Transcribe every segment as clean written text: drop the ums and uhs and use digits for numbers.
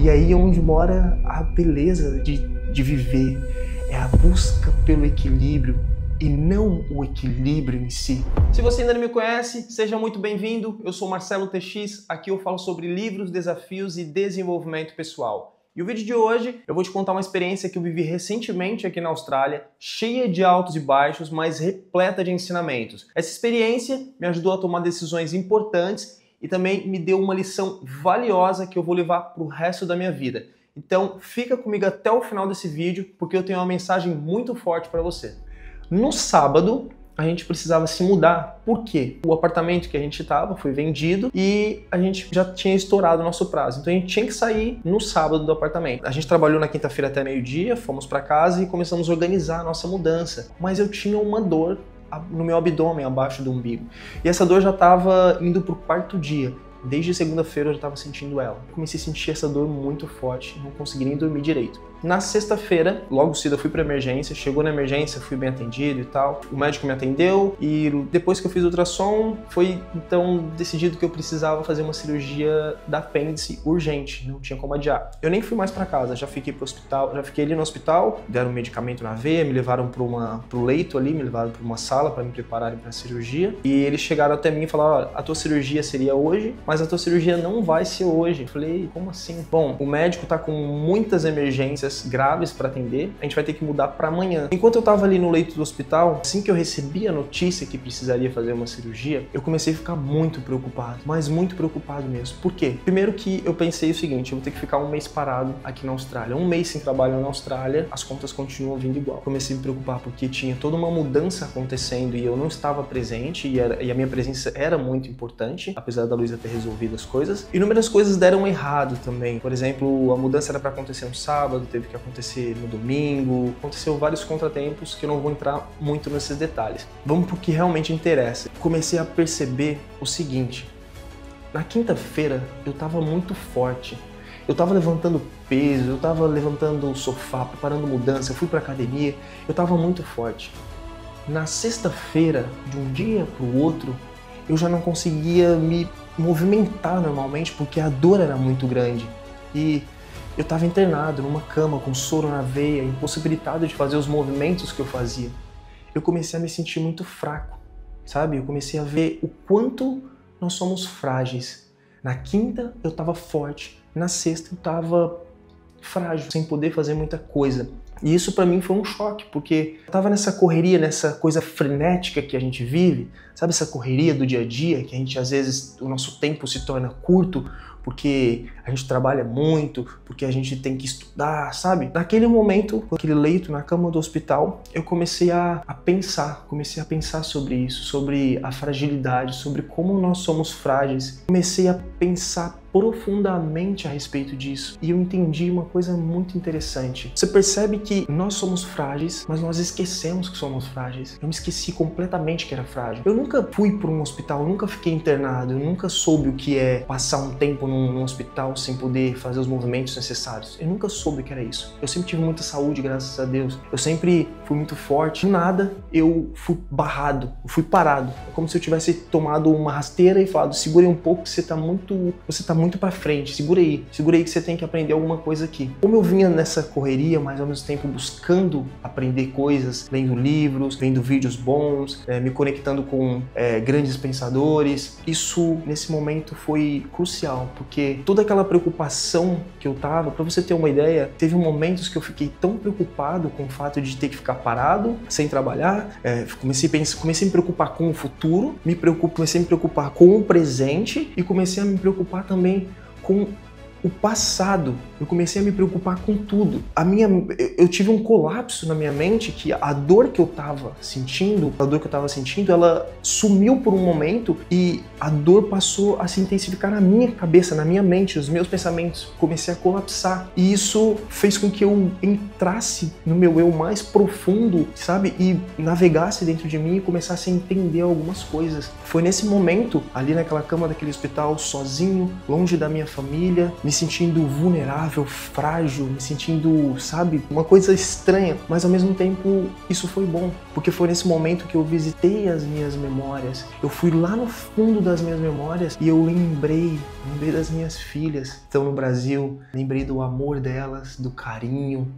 E aí é onde mora a beleza de viver. É a busca pelo equilíbrio e não o equilíbrio em si. Se você ainda não me conhece, seja muito bem-vindo. Eu sou Marcelo TX, aqui eu falo sobre livros, desafios e desenvolvimento pessoal. E o vídeo de hoje eu vou te contar uma experiência que eu vivi recentemente aqui na Austrália, cheia de altos e baixos, mas repleta de ensinamentos. Essa experiência me ajudou a tomar decisões importantes e também me deu uma lição valiosa que eu vou levar para o resto da minha vida. Então fica comigo até o final desse vídeo, porque eu tenho uma mensagem muito forte para você. No sábado, a gente precisava se mudar. Por quê? O apartamento que a gente estava foi vendido e a gente já tinha estourado o nosso prazo. Então a gente tinha que sair no sábado do apartamento. A gente trabalhou na quinta-feira até meio-dia, fomos para casa e começamos a organizar a nossa mudança. Mas eu tinha uma dor no meu abdômen, abaixo do umbigo. E essa dor já estava indo para o quarto dia. Desde segunda-feira eu já estava sentindo ela. Comecei a sentir essa dor muito forte, não consegui nem dormir direito. Na sexta-feira, logo cedo eu fui para emergência, chegou na emergência, fui bem atendido e tal. O médico me atendeu e depois que eu fiz o ultrassom, foi então decidido que eu precisava fazer uma cirurgia da apêndice urgente, não tinha como adiar. Eu nem fui mais para casa, já fiquei pro hospital, já fiquei ali no hospital, deram um medicamento na veia, me levaram pro leito ali, me levaram para uma sala para me prepararem para a cirurgia. E eles chegaram até mim e falaram: "Olha, a tua cirurgia seria hoje, mas a tua cirurgia não vai ser hoje." Eu falei: "Como assim?" Bom, o médico tá com muitas emergências graves para atender, a gente vai ter que mudar para amanhã. Enquanto eu tava ali no leito do hospital, assim que eu recebi a notícia que precisaria fazer uma cirurgia, eu comecei a ficar muito preocupado, mas muito preocupado mesmo. Por quê? Primeiro que eu pensei o seguinte: eu vou ter que ficar um mês parado aqui na Austrália. Um mês sem trabalho na Austrália, as contas continuam vindo igual. Comecei a me preocupar porque tinha toda uma mudança acontecendo e eu não estava presente e a minha presença era muito importante, apesar da Luísa ter resolvido as coisas. Inúmeras coisas deram errado também. Por exemplo, a mudança era para acontecer no sábado, teve que acontecer no domingo, aconteceu vários contratempos que eu não vou entrar muito nesses detalhes. Vamos pro que realmente interessa. Comecei a perceber o seguinte: na quinta-feira eu tava muito forte, eu tava levantando peso, eu tava levantando o sofá, preparando mudança, eu fui pra academia, eu tava muito forte. Na sexta-feira, de um dia pro outro, eu já não conseguia me movimentar normalmente porque a dor era muito grande. E eu estava internado numa cama com soro na veia, impossibilitado de fazer os movimentos que eu fazia. Eu comecei a me sentir muito fraco, sabe? Eu comecei a ver o quanto nós somos frágeis. Na quinta eu estava forte, na sexta eu estava frágil, sem poder fazer muita coisa. E isso para mim foi um choque, porque eu tava nessa correria, nessa coisa frenética que a gente vive, sabe, essa correria do dia a dia, que a gente às vezes, o nosso tempo se torna curto, porque a gente trabalha muito, porque a gente tem que estudar, sabe? Naquele momento, com aquele leito na cama do hospital, eu comecei a pensar sobre isso, sobre a fragilidade, sobre como nós somos frágeis. Comecei a pensar profundamente a respeito disso e eu entendi uma coisa muito interessante. Você percebe que nós somos frágeis, mas nós esquecemos que somos frágeis. Eu me esqueci completamente que era frágil. Eu nunca fui para um hospital, eu nunca fiquei internado, eu nunca soube o que é passar um tempo num hospital sem poder fazer os movimentos necessários. Eu nunca soube o que era isso. Eu sempre tive muita saúde, graças a Deus. Eu sempre fui muito forte. Do nada, eu fui barrado, eu fui parado. É como se eu tivesse tomado uma rasteira e falado: segura aí um pouco, você tá muito para frente, segura aí que você tem que aprender alguma coisa aqui. Como eu vinha nessa correria, mas ao mesmo tempo buscando aprender coisas, lendo livros, vendo vídeos bons, me conectando com grandes pensadores, isso nesse momento foi crucial, porque toda aquela preocupação que eu tava, para você ter uma ideia, teve momentos que eu fiquei tão preocupado com o fato de ter que ficar parado, sem trabalhar, comecei a me preocupar com o futuro, comecei a me preocupar com o presente e comecei a me preocupar também com o passado. Eu comecei a me preocupar com tudo. Eu tive um colapso na minha mente, que a dor que eu tava sentindo, ela sumiu por um momento e a dor passou a se intensificar na minha cabeça, na minha mente, os meus pensamentos. Comecei a colapsar. E isso fez com que eu entrasse no meu eu mais profundo, sabe? E navegasse dentro de mim e começasse a entender algumas coisas. Foi nesse momento, ali naquela cama daquele hospital, sozinho, longe da minha família, me sentindo vulnerável, frágil, me sentindo, sabe, uma coisa estranha, mas ao mesmo tempo isso foi bom, porque foi nesse momento que eu visitei as minhas memórias, eu fui lá no fundo das minhas memórias e eu lembrei das minhas filhas que estão no Brasil, lembrei do amor delas, do carinho,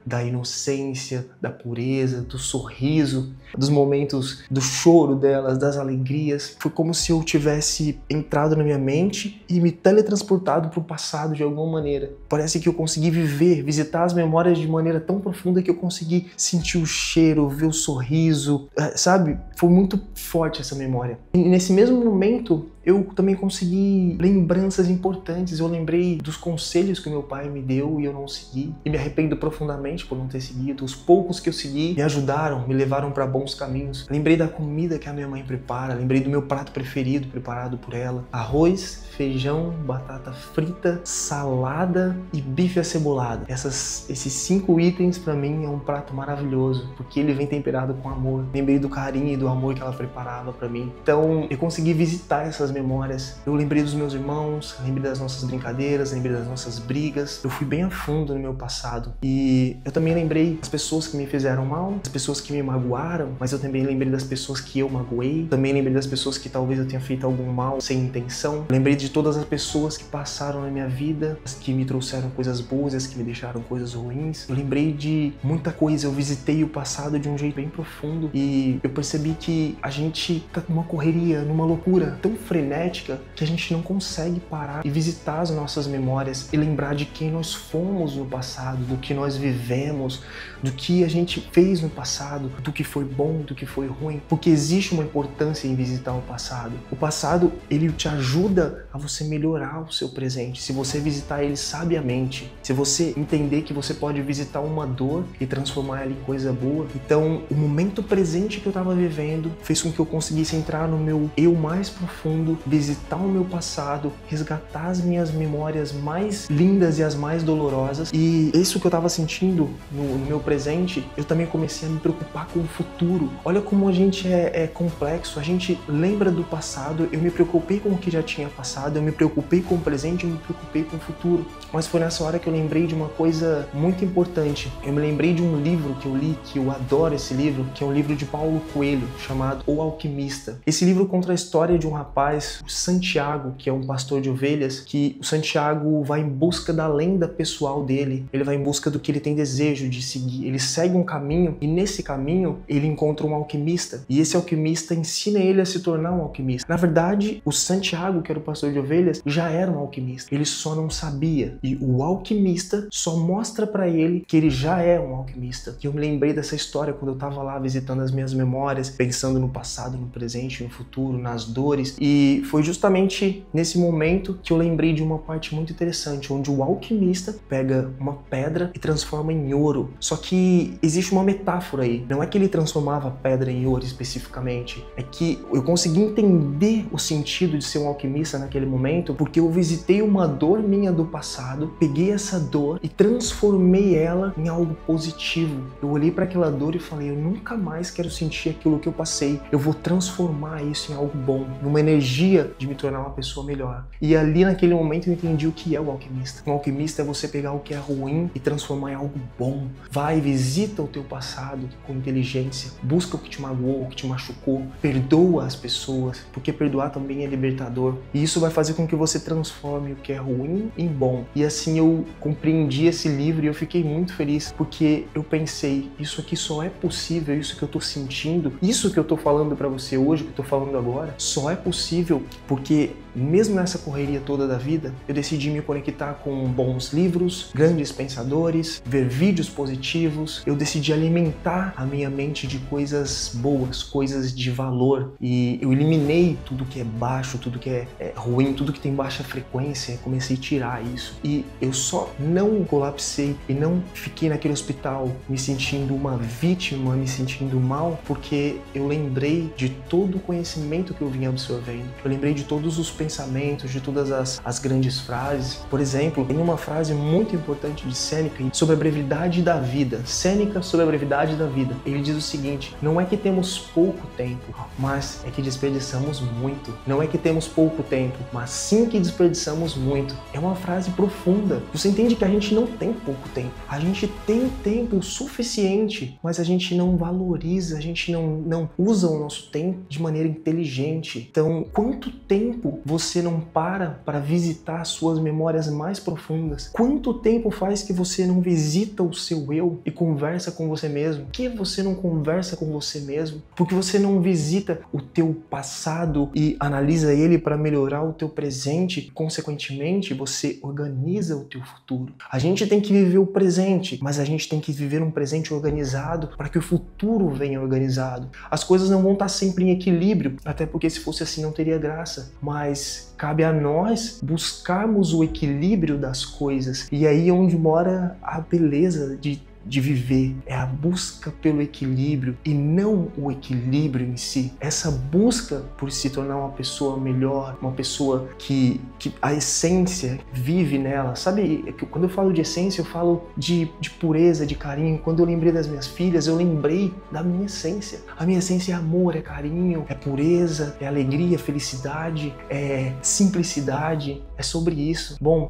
da inocência, da pureza, do sorriso, dos momentos do choro delas, das alegrias. Foi como se eu tivesse entrado na minha mente e me teletransportado para o passado de alguma maneira. Parece que eu consegui visitar as memórias de maneira tão profunda que eu consegui sentir o cheiro, ver o sorriso, sabe? Foi muito forte essa memória. E nesse mesmo momento, eu também consegui lembranças importantes. Eu lembrei dos conselhos que meu pai me deu e eu não segui. E me arrependo profundamente por não ter seguido. Os poucos que eu segui me ajudaram, me levaram para bons caminhos. Lembrei da comida que a minha mãe prepara. Lembrei do meu prato preferido preparado por ela. Arroz, feijão, batata frita, salada e bife acebolado. Esses 5 itens para mim é um prato maravilhoso, porque ele vem temperado com amor. Lembrei do carinho e do amor que ela preparava para mim. Então eu consegui visitar essas memórias. Eu lembrei dos meus irmãos, lembrei das nossas brincadeiras, lembrei das nossas brigas. Eu fui bem a fundo no meu passado. E eu também lembrei das pessoas que me fizeram mal, das pessoas que me magoaram, mas eu também lembrei das pessoas que eu magoei. Também lembrei das pessoas que talvez eu tenha feito algum mal sem intenção. Lembrei de todas as pessoas que passaram na minha vida, as que me trouxeram coisas boas, as que me deixaram coisas ruins. Eu lembrei de muita coisa. Eu visitei o passado de um jeito bem profundo e eu percebi que a gente tá numa correria, numa loucura tão frenética que a gente não consegue parar e visitar as nossas memórias e lembrar de quem nós fomos no passado, do que nós vivemos, do que a gente fez no passado, do que foi bom, do que foi ruim, porque existe uma importância em visitar o passado. O passado, ele te ajuda a você melhorar o seu presente, se você visitar ele sabiamente, se você entender que você pode visitar uma dor e transformar ela em coisa boa. Então, o momento presente que eu estava vivendo fez com que eu conseguisse entrar no meu eu mais profundo, visitar o meu passado, resgatar as minhas memórias mais lindas e as mais dolorosas. E isso que eu estava sentindo no meu presente, eu também comecei a me preocupar com o futuro. Olha como a gente é complexo. A gente lembra do passado, eu me preocupei com o que já tinha passado, eu me preocupei com o presente, eu me preocupei com o futuro. Mas foi nessa hora que eu lembrei de uma coisa muito importante. Eu me lembrei de um livro que eu li, que eu adoro esse livro, que é um livro de Paulo Coelho, chamado O Alquimista. Esse livro conta a história de um rapaz, o Santiago, que é um pastor de ovelhas, que o Santiago vai em busca da lenda pessoal dele, ele vai em busca do que ele tem desejo de seguir, ele segue um caminho e nesse caminho ele encontra um alquimista e esse alquimista ensina ele a se tornar um alquimista. Na verdade, o Santiago, que era o pastor de ovelhas, já era um alquimista, ele só não sabia e o alquimista só mostra pra ele que ele já é um alquimista. E eu me lembrei dessa história quando eu tava lá visitando as minhas memórias, pensando no passado, no presente, no futuro, nas dores. E foi justamente nesse momento que eu lembrei de uma parte muito interessante, onde o alquimista pega uma pedra e transforma em ouro. Só que existe uma metáfora aí. Não é que ele transformava a pedra em ouro especificamente, é que eu consegui entender o sentido de ser um alquimista naquele momento, porque eu visitei uma dor minha do passado, peguei essa dor e transformei ela em algo positivo. Eu olhei para aquela dor e falei, eu nunca mais quero sentir aquilo que eu passei. Eu vou transformar isso em algo bom, numa energia de me tornar uma pessoa melhor. E ali naquele momento eu entendi o que é o alquimista. Um alquimista é você pegar o que é ruim e transformar em algo bom. Vai, visita o teu passado com inteligência, busca o que te magoou, o que te machucou, perdoa as pessoas, porque perdoar também é libertador. E isso vai fazer com que você transforme o que é ruim em bom. E assim eu compreendi esse livro e eu fiquei muito feliz, porque eu pensei, isso aqui só é possível, isso que eu tô sentindo, isso que eu tô falando pra você hoje, que eu tô falando agora, só é possível porque mesmo nessa correria toda da vida, eu decidi me conectar com bons livros, grandes pensadores, ver vídeos positivos, eu decidi alimentar a minha mente de coisas boas, coisas de valor, e eu eliminei tudo que é baixo, tudo que é ruim, tudo que tem baixa frequência, comecei a tirar isso. E eu só não colapsei e não fiquei naquele hospital me sentindo uma vítima, me sentindo mal, porque eu lembrei de todo o conhecimento que eu vinha absorvendo, eu lembrei de todos os pensamentos pensamentos, de todas as grandes frases. Por exemplo, tem uma frase muito importante de Sêneca sobre a brevidade da vida. Sêneca sobre a brevidade da vida. Ele diz o seguinte: não é que temos pouco tempo, mas é que desperdiçamos muito. Não é que temos pouco tempo, mas sim que desperdiçamos muito. É uma frase profunda. Você entende que a gente não tem pouco tempo. A gente tem tempo suficiente, mas a gente não valoriza, a gente não usa o nosso tempo de maneira inteligente. Então, quanto tempo você não para visitar suas memórias mais profundas? Quanto tempo faz que você não visita o seu eu e conversa com você mesmo? Por que você não conversa com você mesmo? Porque você não visita o teu passado e analisa ele para melhorar o teu presente? Consequentemente, você organiza o teu futuro. A gente tem que viver o presente, mas a gente tem que viver um presente organizado para que o futuro venha organizado. As coisas não vão estar sempre em equilíbrio, até porque se fosse assim não teria graça. Mas cabe a nós buscarmos o equilíbrio das coisas. E aí é onde mora a beleza de viver, é a busca pelo equilíbrio e não o equilíbrio em si. Essa busca por se tornar uma pessoa melhor, uma pessoa que a essência vive nela. Sabe, quando eu falo de essência, eu falo de pureza, de carinho. Quando eu lembrei das minhas filhas, eu lembrei da minha essência. A minha essência é amor, é carinho, é pureza, é alegria, felicidade, é simplicidade. É sobre isso. Bom,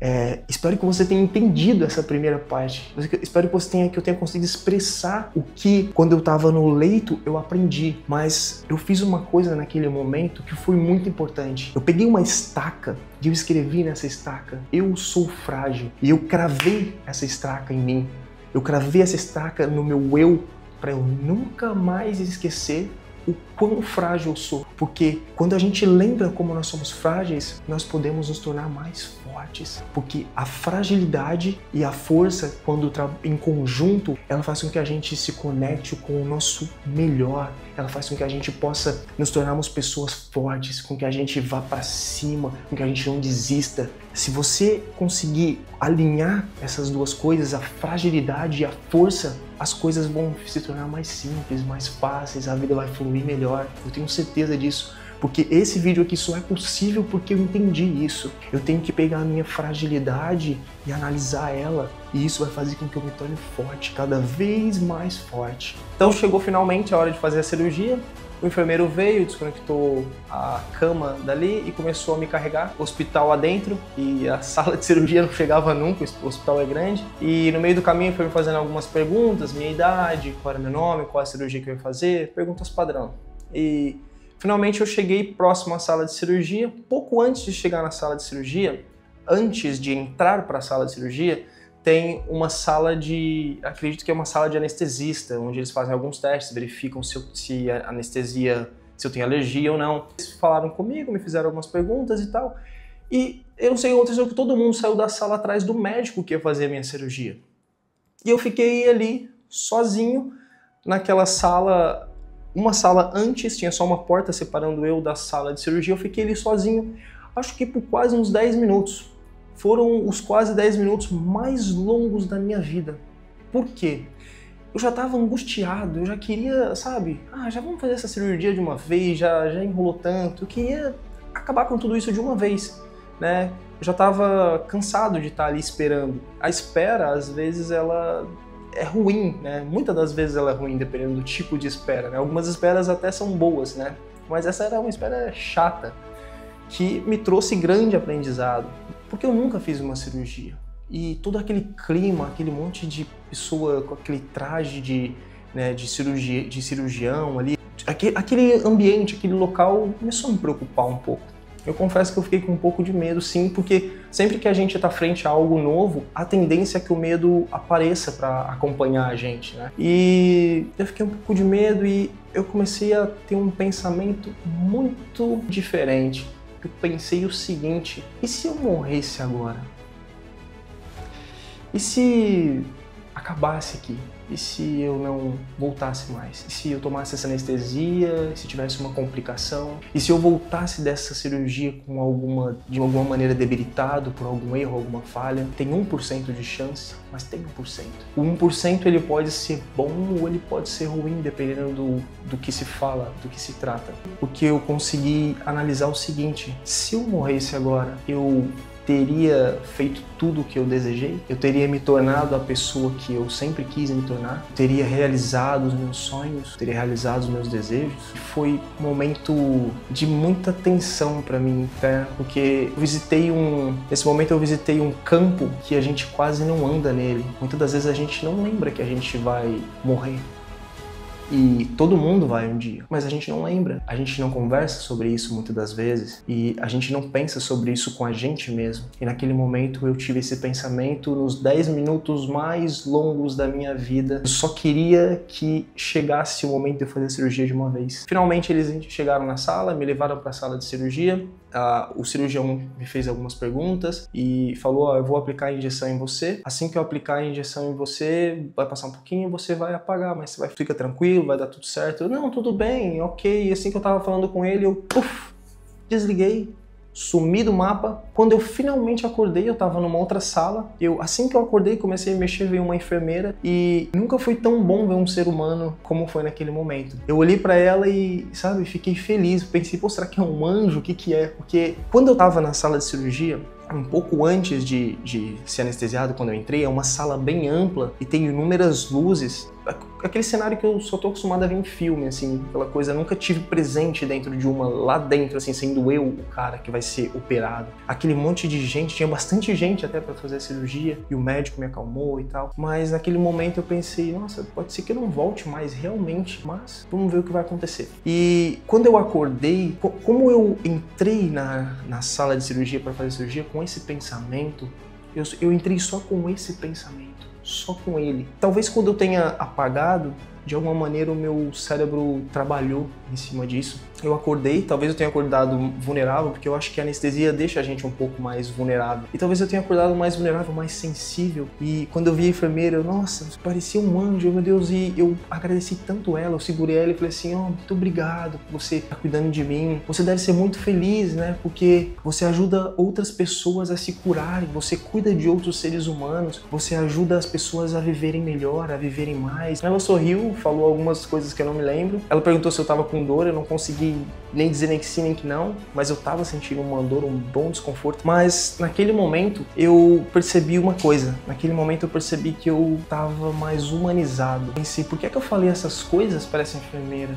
espero que você tenha entendido essa primeira parte. Espero que eu tenha conseguido expressar o que, quando eu estava no leito, eu aprendi. Mas eu fiz uma coisa naquele momento que foi muito importante. Eu peguei uma estaca e eu escrevi nessa estaca: eu sou frágil. E eu cravei essa estaca em mim. Eu cravei essa estaca no meu eu para eu nunca mais esquecer o quão frágil eu sou. Porque quando a gente lembra como nós somos frágeis, nós podemos nos tornar mais fortes. Porque a fragilidade e a força, quando em conjunto, ela faz com que a gente se conecte com o nosso melhor. Ela faz com que a gente possa nos tornarmos pessoas fortes, com que a gente vá para cima, com que a gente não desista. Se você conseguir alinhar essas duas coisas, a fragilidade e a força, as coisas vão se tornar mais simples, mais fáceis, a vida vai fluir melhor. Eu tenho certeza disso. Porque esse vídeo aqui só é possível porque eu entendi isso. Eu tenho que pegar a minha fragilidade e analisar ela. E isso vai fazer com que eu me torne forte, cada vez mais forte. Então chegou finalmente a hora de fazer a cirurgia. O enfermeiro veio, desconectou a cama dali e começou a me carregar. Hospital adentro, e a sala de cirurgia não chegava nunca, o hospital é grande. E no meio do caminho foi me fazendo algumas perguntas, minha idade, qual era meu nome, qual a cirurgia que eu ia fazer, perguntas padrão. E finalmente eu cheguei próximo à sala de cirurgia. Pouco antes de chegar na sala de cirurgia, antes de entrar para a sala de cirurgia, tem acredito que é uma sala de anestesista, onde eles fazem alguns testes, verificam se a anestesia, se eu tenho alergia ou não. Eles falaram comigo, me fizeram algumas perguntas e tal. E eu não sei o que aconteceu, que todo mundo saiu da sala atrás do médico que ia fazer a minha cirurgia. E eu fiquei ali, sozinho, naquela sala. Uma sala antes, tinha só uma porta separando eu da sala de cirurgia, eu fiquei ali sozinho, acho que por quase uns 10 minutos. Foram os quase 10 minutos mais longos da minha vida. Por quê? Eu já estava angustiado, eu já queria, sabe, já vamos fazer essa cirurgia de uma vez, já enrolou tanto, eu queria acabar com tudo isso de uma vez, né? Eu já estava cansado de estar ali esperando. A espera, às vezes, ela é ruim, né? Muitas das vezes ela é ruim, dependendo do tipo de espera, né? Algumas esperas até são boas, né? Mas essa era uma espera chata, que me trouxe grande aprendizado, porque eu nunca fiz uma cirurgia. E todo aquele clima, aquele monte de pessoa com aquele traje de cirurgião ali, aquele ambiente, aquele local começou a me preocupar um pouco. Eu confesso que eu fiquei com um pouco de medo, sim, porque sempre que a gente está frente a algo novo, a tendência é que o medo apareça para acompanhar a gente, né? E eu fiquei um pouco de medo e eu comecei a ter um pensamento muito diferente. Eu pensei o seguinte: e se eu morresse agora? E se acabasse aqui? E se eu não voltasse mais? E se eu tomasse essa anestesia? E se tivesse uma complicação? E se eu voltasse dessa cirurgia de alguma maneira debilitado por algum erro, alguma falha? Tem 1% de chance, mas tem 1%. O 1% ele pode ser bom ou ele pode ser ruim, dependendo do que se fala, do que se trata. Porque eu consegui analisar o seguinte: se eu morresse agora, eu teria feito tudo o que eu desejei? Eu teria me tornado a pessoa que eu sempre quis me tornar? Eu teria realizado os meus sonhos? Eu teria realizado os meus desejos? Foi um momento de muita tensão para mim interna, porque nesse momento eu visitei um campo que a gente quase não anda nele. Muitas das vezes a gente não lembra que a gente vai morrer. E todo mundo vai um dia, mas a gente não lembra, a gente não conversa sobre isso muitas das vezes e a gente não pensa sobre isso com a gente mesmo. E naquele momento eu tive esse pensamento nos 10 minutos mais longos da minha vida. Eu só queria que chegasse o momento de eu fazer a cirurgia de uma vez. Finalmente eles chegaram na sala, me levaram para a sala de cirurgia. O cirurgião me fez algumas perguntas e falou: eu vou aplicar a injeção em você. Assim que eu aplicar a injeção em você, vai passar um pouquinho e você vai apagar, mas você fica tranquilo, vai dar tudo certo. Eu, não, tudo bem, ok. E assim que eu tava falando com ele, eu desliguei, sumi do mapa. Quando eu finalmente acordei, eu tava numa outra sala. Assim que eu acordei, comecei a mexer, veio uma enfermeira e nunca foi tão bom ver um ser humano como foi naquele momento. Eu olhei pra ela e, sabe, fiquei feliz. Pensei, pô, será que é um anjo? O que é? Porque quando eu tava na sala de cirurgia, um pouco antes de ser anestesiado, quando eu entrei, é uma sala bem ampla e tem inúmeras luzes. Aquele cenário que eu só tô acostumado a ver em filme, assim, aquela coisa, eu nunca tive presente dentro de uma, lá dentro, assim, sendo eu o cara que vai ser operado. Aquele monte de gente, tinha bastante gente até pra fazer a cirurgia, e o médico me acalmou e tal. Mas naquele momento eu pensei, nossa, pode ser que eu não volte mais realmente, mas vamos ver o que vai acontecer. E quando eu acordei, como eu entrei na sala de cirurgia pra fazer a cirurgia com esse pensamento, eu entrei só com esse pensamento. Só com ele. Talvez quando eu tenha apagado, de alguma maneira o meu cérebro trabalhou em cima disso. Eu acordei, talvez eu tenha acordado vulnerável, porque eu acho que a anestesia deixa a gente um pouco mais vulnerável. E talvez eu tenha acordado mais vulnerável, mais sensível. E quando eu vi a enfermeira, nossa, parecia um anjo, meu Deus, e eu agradeci tanto ela, eu segurei ela e falei assim, muito obrigado por você estar cuidando de mim. Você deve ser muito feliz, né? Porque você ajuda outras pessoas a se curarem, você cuida de outros seres humanos, você ajuda as pessoas a viverem melhor, a viverem mais. Ela sorriu, falou algumas coisas que eu não me lembro. Ela perguntou se eu tava com dor, eu não consegui nem dizer nem que sim, nem que não, mas eu tava sentindo uma dor, um bom desconforto. Mas naquele momento eu percebi uma coisa, naquele momento eu percebi que eu tava mais humanizado. Pensei, por que é que eu falei essas coisas para essa enfermeira?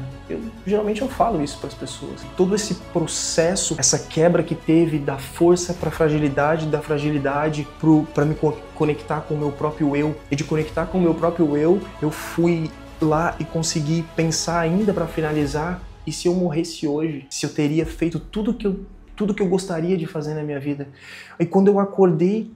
Geralmente eu falo isso para as pessoas. Todo esse processo, essa quebra que teve da força para fragilidade, da fragilidade para me conectar com o meu próprio eu, e de conectar com o meu próprio eu fui lá e consegui pensar ainda para finalizar, e se eu morresse hoje, se eu teria feito tudo que eu gostaria de fazer na minha vida. E quando eu acordei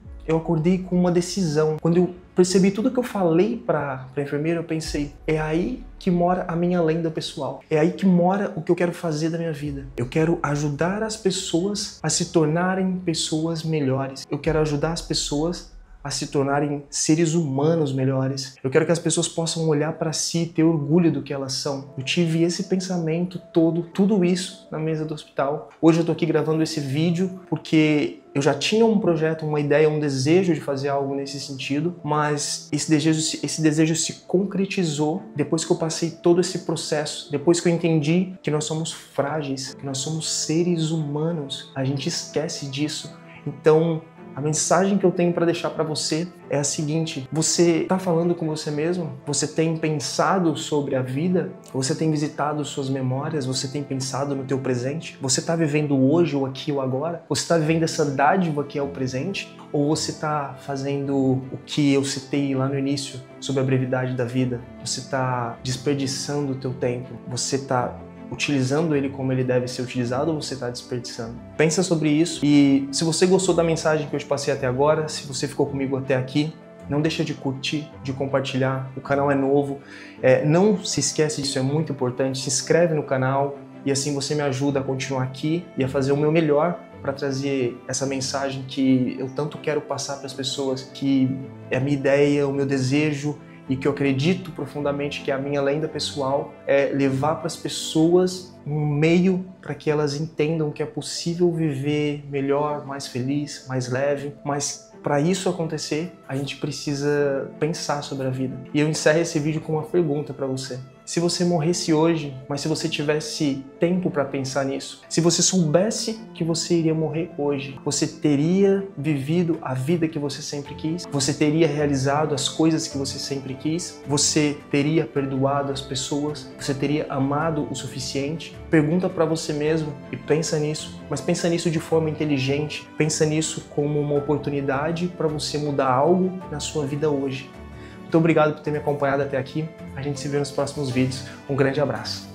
com uma decisão. Quando eu percebi tudo que eu falei para a enfermeira, eu pensei, é aí que mora a minha lenda pessoal. É aí que mora o que eu quero fazer da minha vida. Eu quero ajudar as pessoas a se tornarem pessoas melhores. Eu quero ajudar as pessoas a se tornarem seres humanos melhores. Eu quero que as pessoas possam olhar para si e ter orgulho do que elas são. Eu tive esse pensamento todo, tudo isso na mesa do hospital. Hoje eu tô aqui gravando esse vídeo porque eu já tinha um projeto, uma ideia, um desejo de fazer algo nesse sentido, mas esse desejo se concretizou depois que eu passei todo esse processo, depois que eu entendi que nós somos frágeis, que nós somos seres humanos. A gente esquece disso. Então, a mensagem que eu tenho para deixar para você é a seguinte: você está falando com você mesmo? Você tem pensado sobre a vida? Você tem visitado suas memórias? Você tem pensado no teu presente? Você está vivendo hoje, ou aqui, ou agora? Você está vivendo essa dádiva que é o presente? Ou você está fazendo o que eu citei lá no início sobre a brevidade da vida? Você está desperdiçando o teu tempo? Você está utilizando ele como ele deve ser utilizado, ou você está desperdiçando? Pensa sobre isso, e se você gostou da mensagem que eu te passei até agora, se você ficou comigo até aqui, não deixa de curtir, de compartilhar. O canal é novo, não se esquece disso, é muito importante. Se inscreve no canal e assim você me ajuda a continuar aqui e a fazer o meu melhor para trazer essa mensagem que eu tanto quero passar para as pessoas, que é a minha ideia, o meu desejo e que eu acredito profundamente que é a minha lenda pessoal, é levar para as pessoas um meio para que elas entendam que é possível viver melhor, mais feliz, mais leve, mas para isso acontecer, a gente precisa pensar sobre a vida. E eu encerro esse vídeo com uma pergunta para você. Se você morresse hoje, mas se você tivesse tempo para pensar nisso, se você soubesse que você iria morrer hoje, você teria vivido a vida que você sempre quis? Você teria realizado as coisas que você sempre quis? Você teria perdoado as pessoas? Você teria amado o suficiente? Pergunta para você mesmo e pensa nisso, mas pensa nisso de forma inteligente, pensa nisso como uma oportunidade para você mudar algo na sua vida hoje. Muito obrigado por ter me acompanhado até aqui. A gente se vê nos próximos vídeos. Um grande abraço.